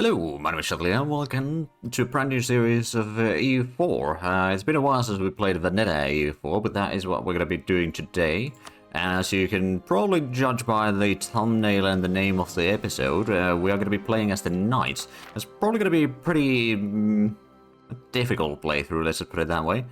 Hello, my name is Shadley and welcome to a brand new series of EU4. It's been a while since we played Vanilla EU4, but that is what we're going to be doing today. As you can probably judge by the thumbnail and the name of the episode, we are going to be playing as the Knights. It's probably going to be a pretty difficult playthrough, let's just put it that way.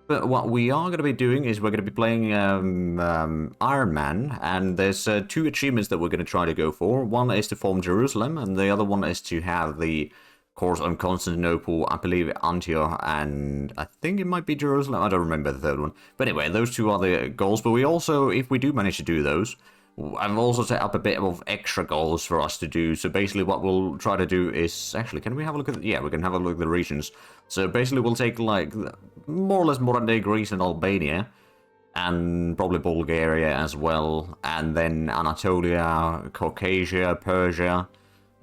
But what we are going to be doing is we're going to be playing Iron Man, and there's two achievements that we're going to try to go for. One is to form Jerusalem, and the other one is to have the course on Constantinople, I believe Antioch, and I think it might be Jerusalem. I don't remember the third one. But anyway, those two are the goals. But we also, if we do manage to do those, I've also set up a bit of extra goals for us to do. So basically what we'll try to do is... Actually, can we have a look at... Yeah, we can have a look at the regions. So basically we'll take, like, more or less modern-day Greece and Albania. And probably Bulgaria as well. And then Anatolia, Caucasia, Persia.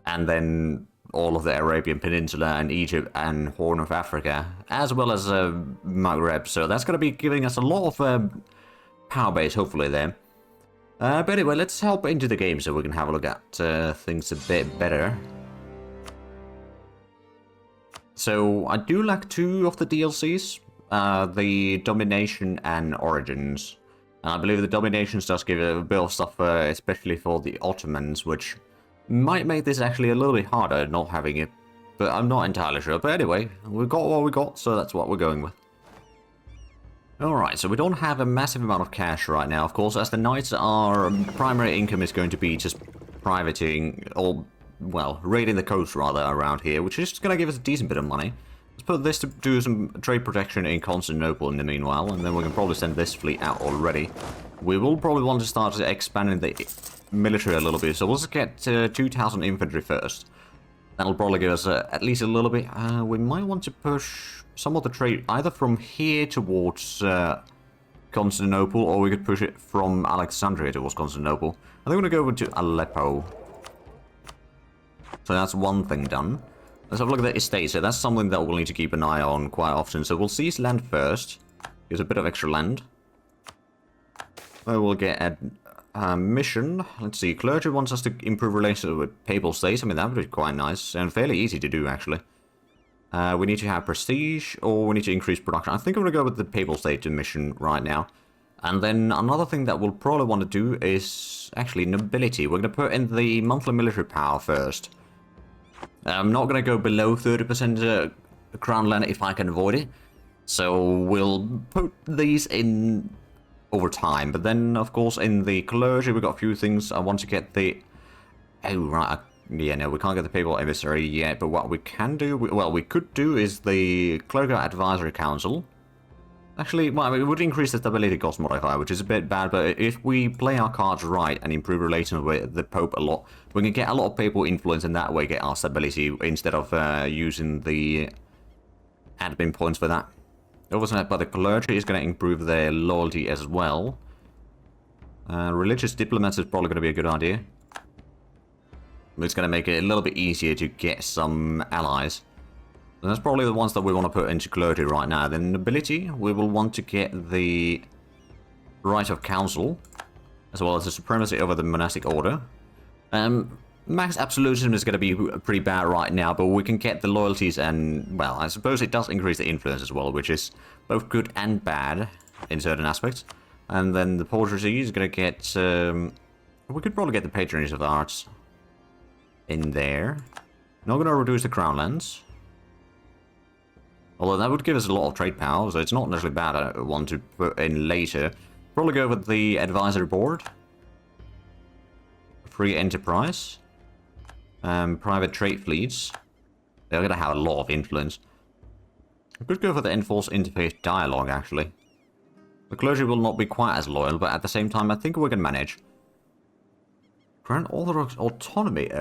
And then all of the Arabian Peninsula and Egypt and Horn of Africa. As well as Maghreb. So that's going to be giving us a lot of power base, hopefully, there. But anyway, let's hop into the game so we can have a look at things a bit better. So, I do like two of the DLCs, the Domination and Origins. And I believe the Dominations does give a bit of stuff, especially for the Ottomans, which might make this actually a little bit harder not having it. But I'm not entirely sure. But anyway, we got what we got, so that's what we're going with. Alright, so we don't have a massive amount of cash right now, of course, as the Knights, our primary income is going to be just privating, or, well, raiding the coast rather, around here, which is going to give us a decent bit of money. Let's put this to do some trade protection in Constantinople in the meanwhile, and then we can probably send this fleet out already. We will probably want to start expanding the military a little bit, so we'll just get 2,000 infantry first. That'll probably give us at least a little bit. We might want to push some of the trade either from here towards Constantinople, or we could push it from Alexandria towards Constantinople. I think I'm going to go over to Aleppo. So that's one thing done. Let's have a look at the estate. So that's something that we'll need to keep an eye on quite often. So we'll seize land first. Here's a bit of extra land. We'll get a mission. Let's see. Clergy wants us to improve relations with papal states. I mean, that would be quite nice and fairly easy to do, actually. We need to have prestige, or we need to increase production. I think I'm going to go with the papal state mission right now. And then another thing that we'll probably want to do is actually nobility. We're going to put in the monthly military power first. I'm not going to go below 30% crown land if I can avoid it. So we'll put these in over time. But then, of course, in the clergy, we've got a few things. I want to get the... Oh, right. Yeah, no, we can't get the papal emissary yet, but what we can do, well, we could do is the Clerical Advisory Council. Actually, well, it would increase the stability cost modifier, which is a bit bad, but if we play our cards right and improve relations with the Pope a lot, we can get a lot of papal influence and that way get our stability instead of using the admin points for that. Oversight by the clergy is going to improve their loyalty as well. Religious diplomats is probably going to be a good idea. It's going to make it a little bit easier to get some allies. And that's probably the ones that we want to put into clergy right now. Then nobility, we will want to get the right of council, as well as the supremacy over the monastic order. Max absolutism is going to be pretty bad right now, but we can get the loyalties and, well, I suppose it does increase the influence as well, which is both good and bad in certain aspects. And then the pageantry is going to get... we could probably get the patronage of the arts in there. Not going to reduce the crown lands. Although that would give us a lot of trade power, so it's not necessarily bad one to put in later. Probably go with the advisory board. Free enterprise. Private trade fleets. They're going to have a lot of influence. I could go for the enforced interfaith dialogue, actually. The clergy will not be quite as loyal, but at the same time, I think we can manage. Grand Orthodox autonomy.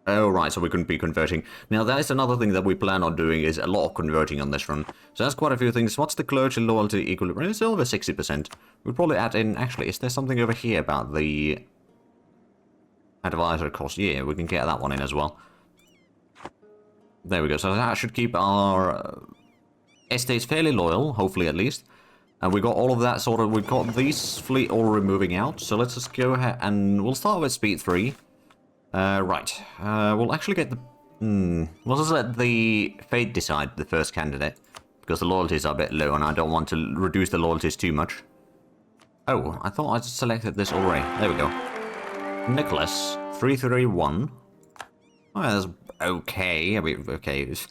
Oh, right, so we couldn't be converting. Now, that is another thing that we plan on doing, is a lot of converting on this run. So that's quite a few things. What's the clergy loyalty equilibrium? It's over 60%. We'll probably add in... Actually, is there something over here about the advisor cost? Yeah, we can get that one in as well. There we go. So that should keep our estates fairly loyal, hopefully at least. And we got all of that sorted. We've got these fleet all moving out. So let's just go ahead and we'll start with speed 3. Right. We'll actually get the We'll just let the fate decide the first candidate, because the loyalties are a bit low and I don't want to reduce the loyalties too much. Oh, I thought I selected this already. There we go. Nicholas, 331. Oh, that's okay. I mean, okay, it's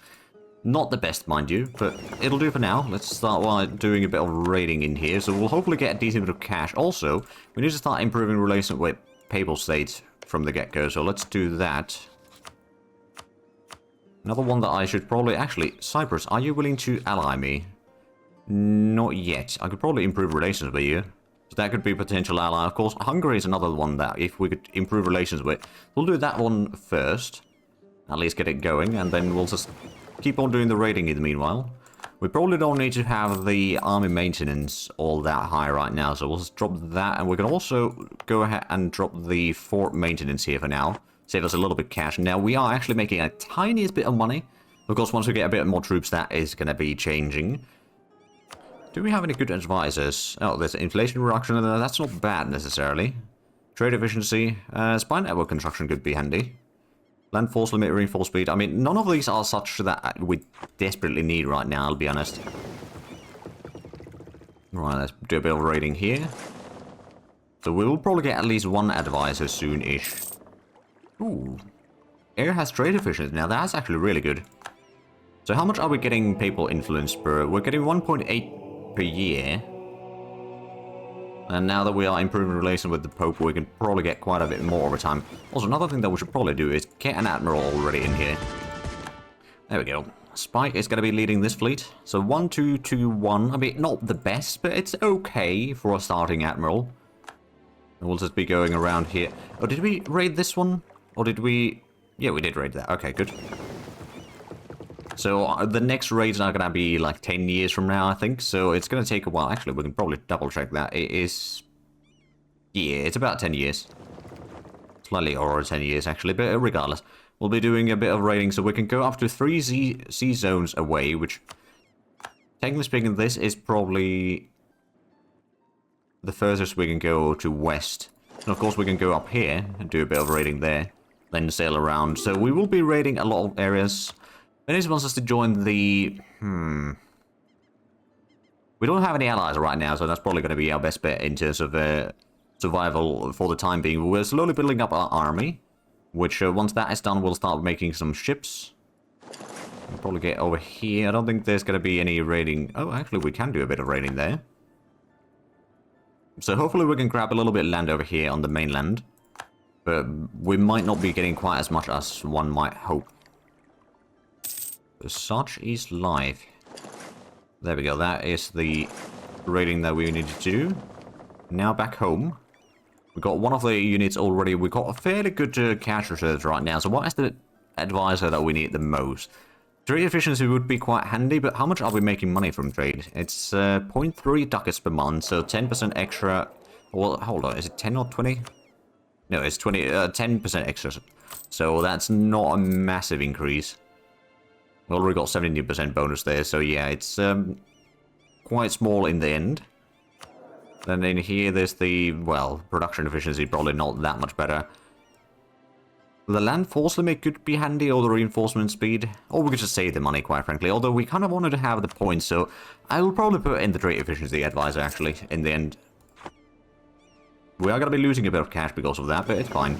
not the best, mind you, but it'll do for now. Let's start while doing a bit of raiding in here, so we'll hopefully get a decent bit of cash. Also, we need to start improving relations with Papal States from the get-go, so let's do that. Another one that I should probably... Actually, Cyprus, are you willing to ally me? Not yet. I could probably improve relations with you. So that could be a potential ally. Of course, Hungary is another one that if we could improve relations with. We'll do that one first. At least get it going, and then we'll just keep on doing the raiding in the meanwhile. We probably don't need to have the army maintenance all that high right now, so we'll just drop that, and we can also go ahead and drop the fort maintenance here for now. Save us a little bit of cash. Now, we are actually making a tiniest bit of money. Of course, once we get a bit more troops, that is going to be changing. Do we have any good advisors? Oh, there's inflation reduction. That's not bad, necessarily. Trade efficiency. Spy network construction could be handy. Land force limit, reinforce speed. I mean, none of these are such that we desperately need right now, I'll be honest. Right, let's do a bit of raiding here. So we will probably get at least one advisor soon-ish. Ooh. Air has trade efficiency. Now, that's actually really good. So how much are we getting papal influence per? We're getting 1.8 per year. And now that we are improving relations with the Pope, we can probably get quite a bit more over time. Also, another thing that we should probably do is get an admiral already in here. There we go. Spike is going to be leading this fleet. So 1, 2, 2, 1. I mean, not the best, but it's okay for a starting admiral. And we'll just be going around here. Oh, did we raid this one? Or did we... Yeah, we did raid that. Okay, good. So the next raids are going to be like 10 years from now, I think. So it's going to take a while. Actually, we can probably double check that. It is... Yeah, it's about 10 years. Slightly over 10 years, actually. But regardless, we'll be doing a bit of raiding. So we can go up to 3 sea zones away, which... Technically speaking, this is probably... the furthest we can go to west. And of course, we can go up here and do a bit of raiding there. Then sail around. So we will be raiding a lot of areas... Venice wants us to join the... We don't have any allies right now, so that's probably going to be our best bet in terms of survival for the time being. We're slowly building up our army, which once that is done, we'll start making some ships. We'll probably get over here. I don't think there's going to be any raiding. Oh, actually, we can do a bit of raiding there. So hopefully we can grab a little bit of land over here on the mainland. But we might not be getting quite as much as one might hope. Such is life. There we go. That is the raiding that we need to do. Now back home. We got one of the units already. We got a fairly good cash reserves right now. So what is the advisor that we need the most? Trade efficiency would be quite handy, but how much are we making money from trade? It's 0.3 ducats per month, so 10% extra. Well, hold on. Is it 10 or 20? No, it's 10% extra. So that's not a massive increase. We already got 70% bonus there, so yeah, it's quite small in the end. Then in here, there's the, well, production efficiency, probably not that much better. The land force limit could be handy, or the reinforcement speed, or we could just save the money, quite frankly. Although we kind of wanted to have the points, so I will probably put in the trade efficiency advisor, actually, in the end. We are going to be losing a bit of cash because of that, but it's fine.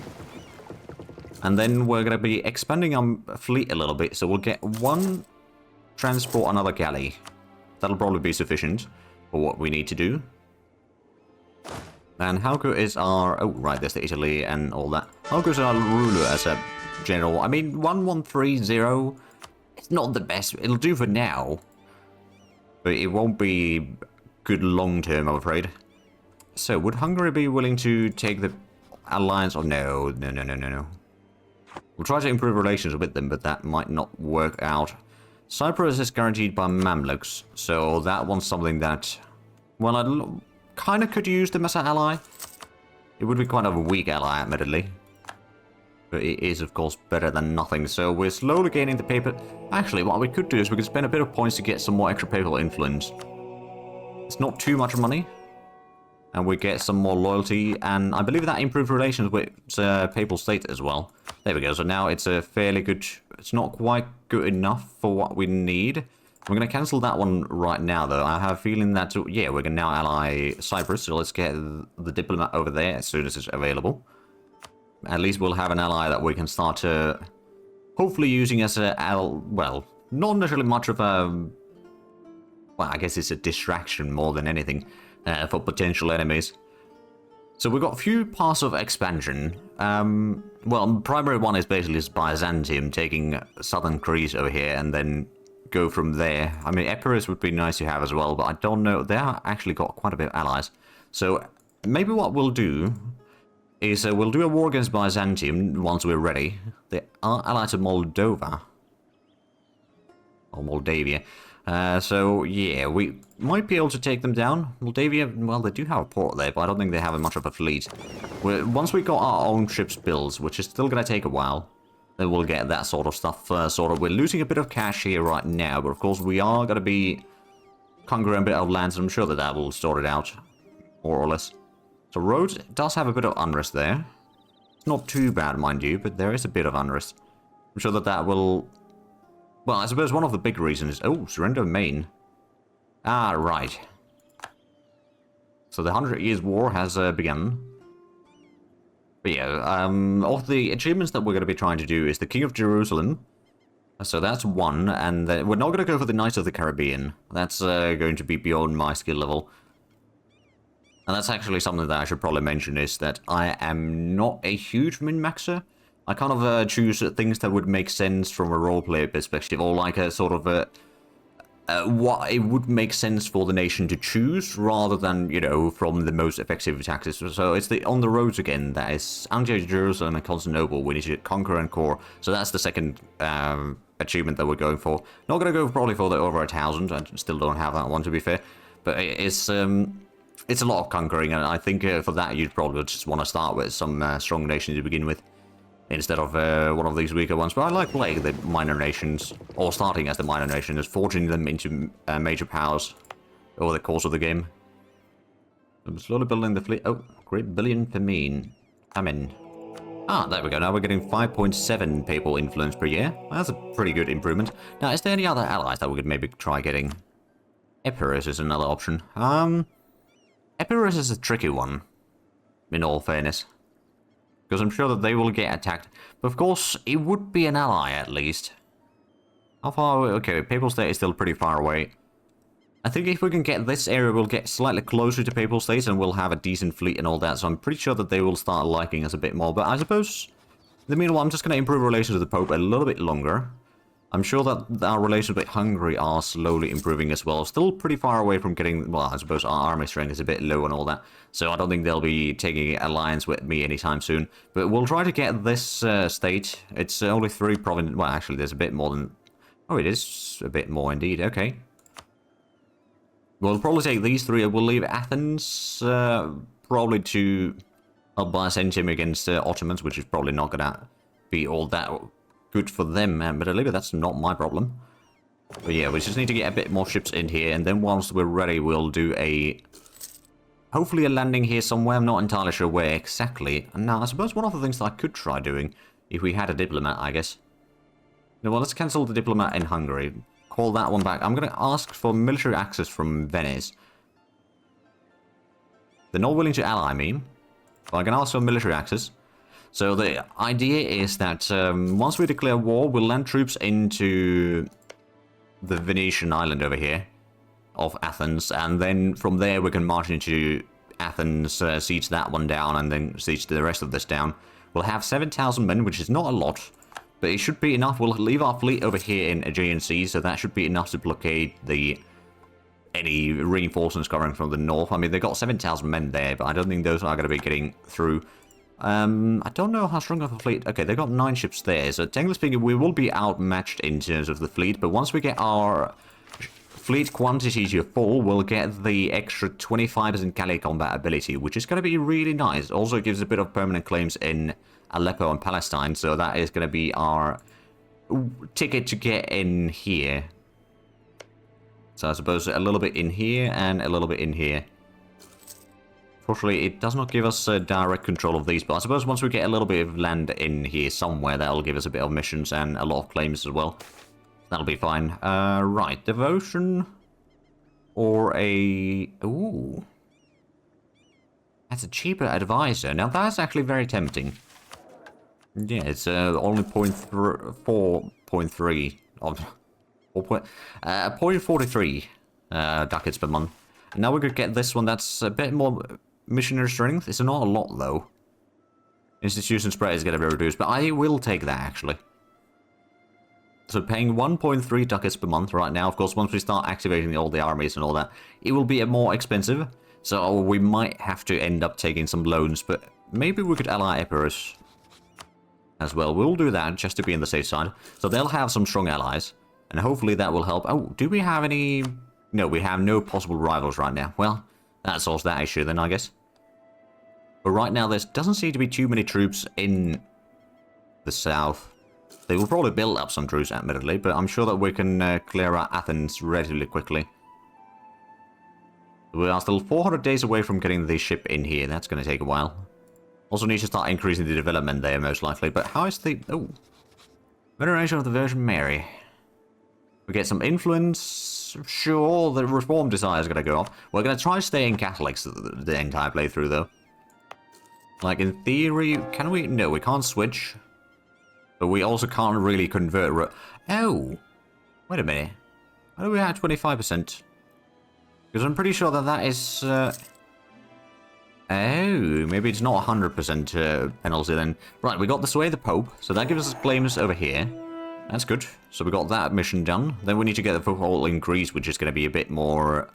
And then we're going to be expanding our fleet a little bit, so we'll get one transport, another galley. That'll probably be sufficient for what we need to do. And how good is our... Oh, right, there's the Italy and all that. How good is our ruler as a general? I mean, 1130, it's not the best. It'll do for now. But it won't be good long-term, I'm afraid. So, would Hungary be willing to take the alliance? Oh, no. We'll try to improve relations with them, but that might not work out. Cyprus is guaranteed by Mamluks, so that one's something that... Well, I kind of could use them as an ally. It would be quite a weak ally, admittedly. But it is, of course, better than nothing, so we're slowly gaining the paper... Actually, what we could do is we could spend a bit of points to get some more extra papal influence. It's not too much money. And we get some more loyalty, and I believe that improved relations with Papal State as well. There we go, so now it's a fairly good it's not quite good enough for what we need. I'm going to cancel that one right now, though. I have a feeling that, yeah, we can now ally Cyprus, so let's get the diplomat over there as soon as it's available. At least we'll have an ally that we can start hopefully using as a, well, not necessarily much of a, well, I guess it's a distraction more than anything for potential enemies. So we've got a few paths of expansion. Well, primary one is basically just Byzantium, taking southern Greece over here and then go from there. I mean, Epirus would be nice to have as well, but I don't know. They are actually got quite a bit of allies. So maybe what we'll do is we'll do a war against Byzantium once we're ready. They are allied to Moldova. Or Moldavia. So, yeah, we might be able to take them down. Moldavia, well, they do have a port there, but I don't think they have much of a fleet. Once we got our own ships built, which is still going to take a while, then we'll get that sort of stuff sorted. We're losing a bit of cash here right now, but of course we are going to be conquering a bit of lands, and I'm sure that that will sort it out, more or less. So Rhodes does have a bit of unrest there. It's not too bad, mind you, but there is a bit of unrest. I'm sure that that will... Well, I suppose one of the big reasons is... Oh, surrender of Maine. Ah, right. So the 100 Years' War has begun. But yeah, of the achievements that we're going to be trying to do is the King of Jerusalem. So that's one, and we're not going to go for the Knights of the Caribbean. That's going to be beyond my skill level. And that's actually something that I should probably mention, is that I am not a huge min-maxer. I kind of choose things that would make sense from a roleplay perspective, or like a sort of what it would make sense for the nation to choose, rather than, you know, from the most effective tactics. So it's the on the roads again, that is Antioch, Jerusalem, and Constantinople. We need to conquer and core. So that's the second achievement that we're going for. Not going to go probably for the over 1,000. I still don't have that one, to be fair. But it's a lot of conquering, and I think for that you'd probably just want to start with some strong nations to begin with, instead of one of these weaker ones. But I like playing the minor nations, or starting as the minor nations, forging them into major powers over the course of the game. I'm slowly building the fleet. Oh, great billion per mean. I'm in. Ah, there we go. Now we're getting 5.7 papal influence per year. That's a pretty good improvement. Now, is there any other allies that we could maybe try getting? Epirus is another option. Epirus is a tricky one, in all fairness, because I'm sure that they will get attacked. But of course, it would be an ally at least. How far away? Okay, Papal State is still pretty far away. I think if we can get this area, we'll get slightly closer to Papal States, and we'll have a decent fleet and all that. So I'm pretty sure that they will start liking us a bit more. But I suppose, in the meanwhile, I'm just going to improve relations with the Pope a little bit longer. I'm sure that our relations with Hungary are slowly improving as well. Still pretty far away from getting... Well, I suppose our army strength is a bit low and all that. So I don't think they'll be taking alliance with me anytime soon. But we'll try to get this state. It's only 3 provinces... Well, actually, there's a bit more than... Oh, it is a bit more indeed. Okay. We'll probably take these 3. We'll leave Athens probably to Byzantium against Ottomans, which is probably not going to be all that... good for them, but I believe that's not my problem. But yeah, we just need to get a bit more ships in here, and then once we're ready, we'll do hopefully a landing here somewhere. I'm not entirely sure where exactly. And now, I suppose one of the things that I could try doing, if we had a diplomat, I guess. No, well, let's cancel the diplomat in Hungary. Call that one back. I'm going to ask for military access from Venice. They're not willing to ally me, but I can ask for military access. So the idea is that once we declare war, we'll land troops into the Venetian island over here of Athens, and then from there we can march into Athens, siege that one down, and then siege the rest of this down. We'll have 7,000 men, which is not a lot, but it should be enough. We'll leave our fleet over here in Aegean Sea, so that should be enough to blockade any reinforcements coming from the north. I mean, they've got 7,000 men there, but I don't think those are going to be getting through. I don't know how strong of a fleet... Okay, they've got 9 ships there, so technically speaking, we will be outmatched in terms of the fleet, but once we get our fleet quantity to full, we'll get the extra 25% galley combat ability, which is going to be really nice. Also gives a bit of permanent claims in Aleppo and Palestine, so that is going to be our ticket to get in here. So I suppose a little bit in here and a little bit in here. Fortunately, it does not give us direct control of these, but I suppose once we get a little bit of land in here somewhere, that'll give us a bit of missions and a lot of claims as well. That'll be fine. Right, devotion or a... Ooh. That's a cheaper advisor. Now, that's actually very tempting. Yeah, it's only 4.3 of 0.43 ducats per month. And now we could get this one that's a bit more missionary strength. It's not a lot though. Institution spread is going to be reduced, but I will take that actually. So paying 1.3 ducats per month right now. Of course, once we start activating all the armies and all that, it will be more expensive. So we might have to end up taking some loans, but maybe we could ally Epirus as well. We'll do that just to be on the safe side. So they'll have some strong allies, and hopefully that will help. Oh, do we have any... No, we have no possible rivals right now. Well, that solves that issue then, I guess. But right now, there doesn't seem to be too many troops in the south. They will probably build up some troops, admittedly, but I'm sure that we can clear out Athens relatively quickly. We are still 400 days away from getting the ship in here. That's going to take a while. Also need to start increasing the development there, most likely. But how is the... Oh. Veneration of the Virgin Mary. We get some influence. Sure, the reform desire is going to go up. We're going to try staying Catholics the entire playthrough, though. Like, in theory, can we... No, we can't switch. But we also can't really convert... Oh! Wait a minute. Why do we have 25%? Because I'm pretty sure that that is... Oh, maybe it's not 100% penalty then. Right, we got the Sway the Pope, so that gives us claims over here. That's good. So we got that mission done. Then we need to get the foothold in Greece, which is going to be a bit more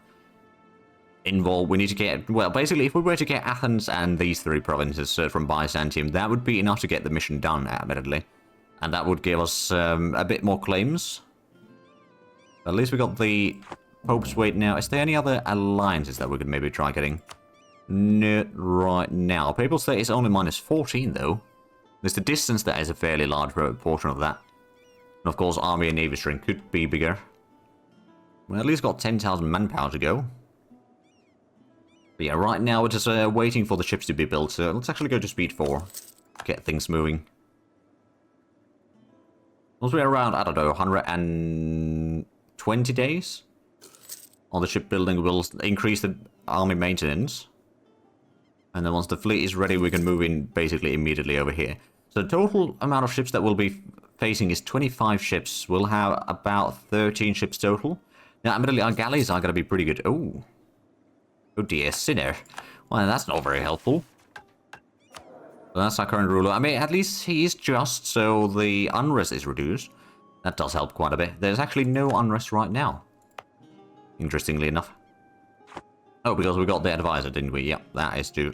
involved. We need to get... Well, basically, if we were to get Athens and these three provinces from Byzantium, that would be enough to get the mission done, admittedly. And that would give us a bit more claims. At least we got the Pope's weight now. Is there any other alliances that we could maybe try getting? Not right now. Papal State is only minus 14, though. There's the distance that is a fairly large portion of that. And of course, Army and Navy strength could be bigger. We at least got 10,000 manpower to go. But yeah, right now we're just waiting for the ships to be built. So let's actually go to speed 4. Get things moving. Once we're around, I don't know, 120 days on the shipbuilding, we'll increase the army maintenance. And then once the fleet is ready, we can move in basically immediately over here. So the total amount of ships that we'll be facing is 25 ships. We'll have about 13 ships total. Now, admittedly, our galleys are going to be pretty good. Oh. Oh dear, Sinner. Well, that's not very helpful. So that's our current ruler. I mean, at least he is just, so the unrest is reduced. That does help quite a bit. There's actually no unrest right now. Interestingly enough. Oh, because we got the advisor, didn't we? Yep, that is true.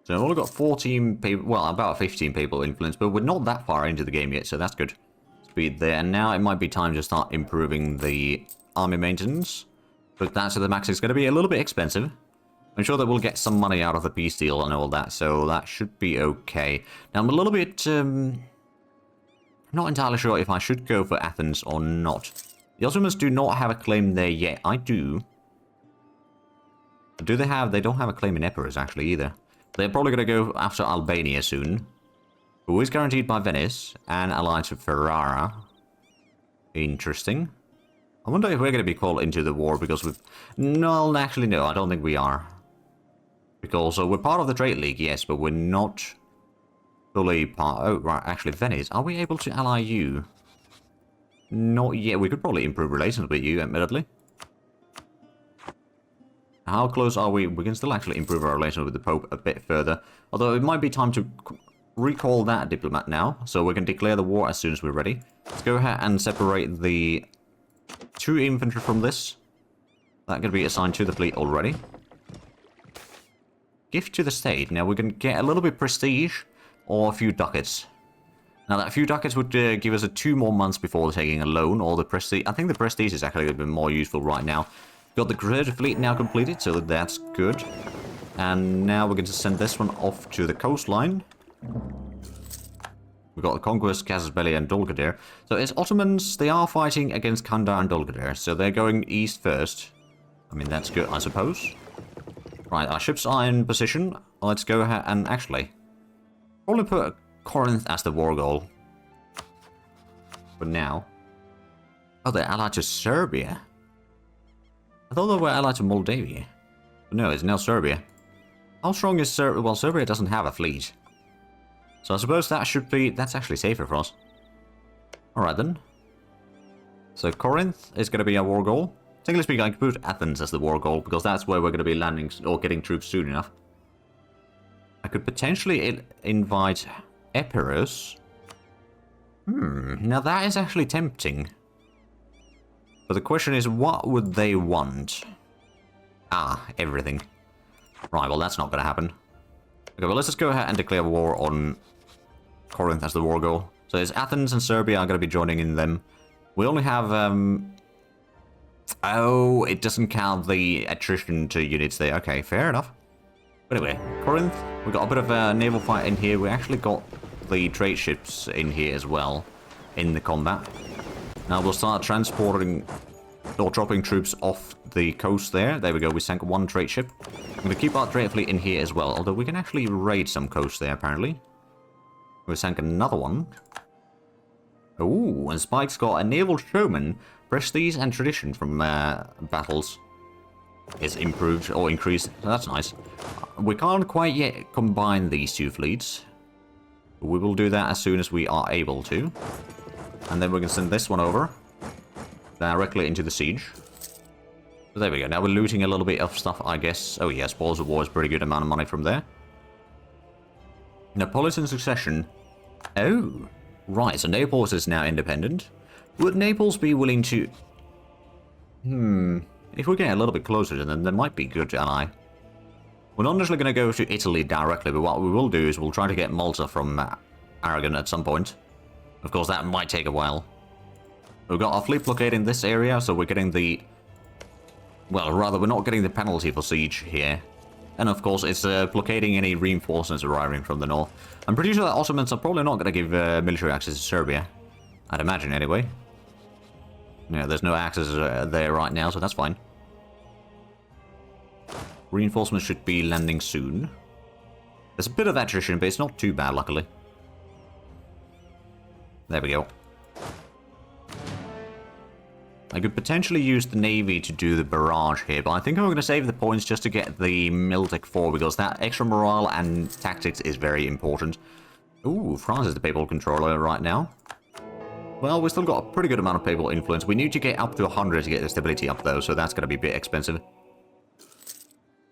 So we've only got 14 people, well, about 15 people influenced, but we're not that far into the game yet, so that's good. Speed there. And now it might be time to start improving the army maintenance. But that's at the max. It's going to be a little bit expensive. I'm sure that we'll get some money out of the peace deal and all that, so that should be okay. Now, I'm a little bit, not entirely sure if I should go for Athens or not. The Ottomans do not have a claim there yet. I do. Do they have... They don't have a claim in Epirus, actually, either. They're probably going to go after Albania soon. Who is guaranteed by Venice and allied to Ferrara. Interesting. I wonder if we're going to be called into the war because we've... No, actually, no. I don't think we are. Because we're part of the Trade League, yes, but we're not fully part... Oh, right, actually, Venice. Are we able to ally you? Not yet. We could probably improve relations with you, admittedly. How close are we? We can still actually improve our relations with the Pope a bit further. Although it might be time to recall that diplomat now. So we can declare the war as soon as we're ready. Let's go ahead and separate the 2 infantry from this. That can be assigned to the fleet already. Gift to the state. Now we can get a little bit prestige or a few ducats. Now that few ducats would give us 2 more months before taking a loan or the prestige. I think the prestige is actually a bit more useful right now. Got the Crusade fleet now completed, so that's good. And now we're going to send this one off to the coastline. We've got the Conquest, Casus Belli, and Dolgadir. So it's Ottomans, they are fighting against Kandar and Dolgadir, so they're going east first. I mean, that's good, I suppose. Right, our ships are in position. Let's go ahead and actually probably put Corinth as the war goal. For now. Oh, they're allied to Serbia. I thought they were allied to Moldavia. But no, it's now Serbia. How strong is Serbia? Well, Serbia doesn't have a fleet. So I suppose that should be... That's actually safer for us. Alright then. So Corinth is going to be our war goal. Technically speaking, I could put Athens as the war goal, because that's where we're going to be landing or getting troops soon enough. I could potentially invite Epirus. Now that is actually tempting. But the question is, what would they want? Ah, everything. Right, well that's not going to happen. Okay, well let's just go ahead and declare war on Corinth as the war goal. So it's Athens and Serbia are going to be joining in them. We only have, oh, it doesn't count the attrition to units there. Okay, fair enough. But anyway, Corinth, we got a bit of a naval fight in here. We actually got the trade ships in here as well, in the combat. Now we'll start transporting or dropping troops off the coast there. There we go, we sank one trade ship. I'm going to keep our trade fleet in here as well, although we can actually raid some coast there, apparently. We sank another one. Ooh, and Spike's got a naval showman. Prestige and tradition from battles is improved or increased. So that's nice. We can't quite yet combine these two fleets. We will do that as soon as we are able to. And then we can send this one over directly into the siege. So there we go. Now we're looting a little bit of stuff, I guess. Oh yeah, spoils of war is a pretty good amount of money from there. Napolitan succession. Oh, right. So Naples is now independent. Would Naples be willing to... If we get a little bit closer to them, they might be good ally. We're not necessarily going to go to Italy directly, but what we will do is we'll try to get Malta from Aragon at some point. Of course, that might take a while. We've got our fleet blockade in this area, so we're getting the... Well, rather, we're not getting the penalty for siege here. And of course, it's blockading any reinforcements arriving from the north. I'm pretty sure that Ottomans are probably not going to give military access to Serbia. I'd imagine, anyway. Yeah, there's no access there right now, so that's fine. Reinforcements should be landing soon. There's a bit of attrition, but it's not too bad, luckily. There we go. I could potentially use the Navy to do the barrage here, but I think I'm going to save the points just to get the Miltech 4, because that extra morale and tactics is very important. Ooh, France is the papal controller right now. Well, we've still got a pretty good amount of papal influence. We need to get up to 100 to get the stability up, though, so that's going to be a bit expensive.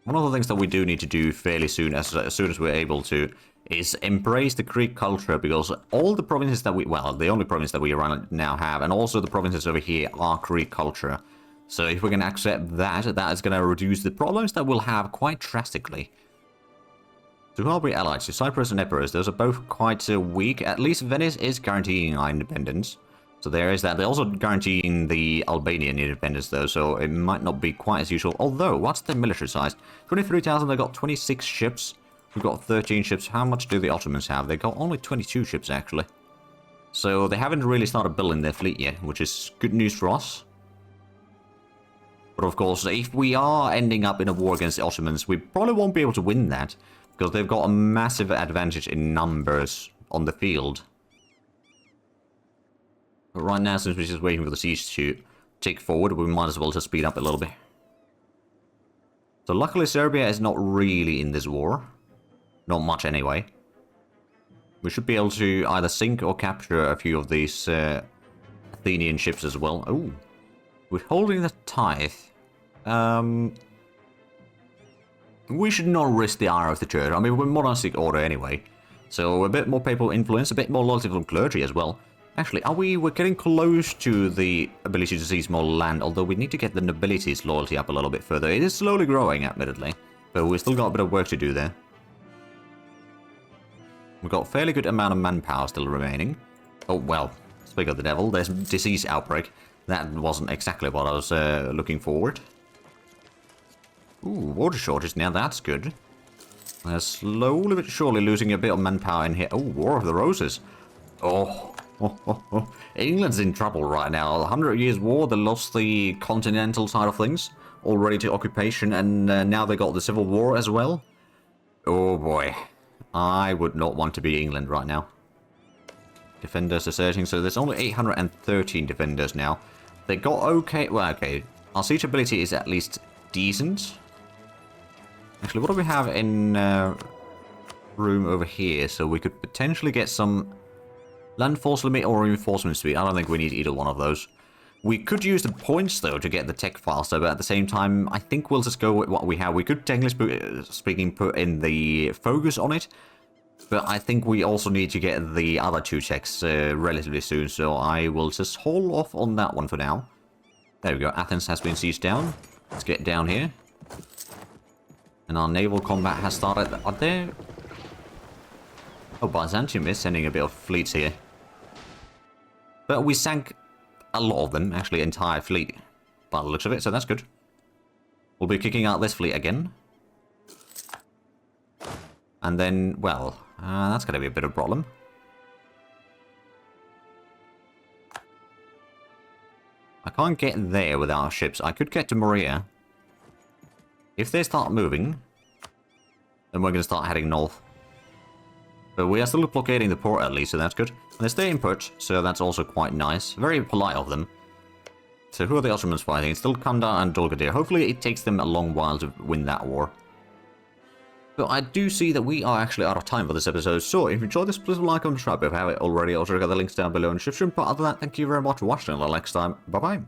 One of the things that we do need to do fairly soon, as soon as we're able to, is embrace the Greek culture, because all the provinces that we... Well, the only province that we right now have, and also the provinces over here, are Greek culture. So if we can accept that, that is going to reduce the problems that we'll have quite drastically. So who are we allied to? Cyprus and Epirus, those are both quite weak. At least Venice is guaranteeing our independence. So there is that. They're also guaranteeing the Albanian independence, though, so it might not be quite as useful. Although, what's their military size? 23,000, they've got 26 ships. We've got 13 ships. How much do the Ottomans have? They've got only 22 ships, actually. So they haven't really started building their fleet yet, which is good news for us. But of course, if we are ending up in a war against the Ottomans, we probably won't be able to win that, because they've got a massive advantage in numbers on the field. But right now, since we're just waiting for the siege to tick forward, we might as well just speed up a little bit. So luckily Serbia is not really in this war. Not much anyway. We should be able to either sink or capture a few of these Athenian ships as well. Oh, withholding the tithe. We should not risk the ire of the church. I mean, we're monastic order anyway. So a bit more papal influence, a bit more loyalty from clergy as well. Actually, we're getting close to the ability to seize more land, although we need to get the nobility's loyalty up a little bit further. It is slowly growing, admittedly, but we've still got a bit of work to do there. We've got a fairly good amount of manpower still remaining. Oh, well, speak of the devil, there's a disease outbreak. That wasn't exactly what I was looking forward. Ooh, water shortage, now that's good. They're slowly but surely losing a bit of manpower in here. Oh, War of the Roses. Oh. England's in trouble right now. 100 Years' War, they lost the continental side of things. already to occupation, and now they got the Civil War as well. Oh boy. I would not want to be England right now. Defenders are searching, so there's only 813 defenders now. They got okay... Well, okay. Our siege ability is at least decent. Actually, what do we have in room over here? So we could potentially get some land force limit or reinforcement speed. I don't think we need either one of those. We could use the points, though, to get the tech faster, but at the same time, I think we'll just go with what we have. We could, technically speaking, put in the focus on it, but I think we also need to get the other two checks relatively soon, so I will just hold off on that one for now. There we go, Athens has been sieged down. Let's get down here. And our naval combat has started. Are there... Oh, Byzantium is sending a bit of fleets here. But we sank a lot of them, actually, entire fleet, by the looks of it, so that's good. We'll be kicking out this fleet again. And then, well, that's going to be a bit of a problem. I can't get there with our ships. I could get to Morea. If they start moving, then we're going to start heading north. But we are still blockading the port at least, so that's good. And they stay in put, so that's also quite nice. Very polite of them. So who are the Ottomans fighting? It's still Kandar and Dulgadir. Hopefully it takes them a long while to win that war. But I do see that we are actually out of time for this episode, so if you enjoyed this, please like and subscribe if you haven't already. Also, check out the links down below in the description. But other than that, thank you very much for watching. Until next time, bye-bye.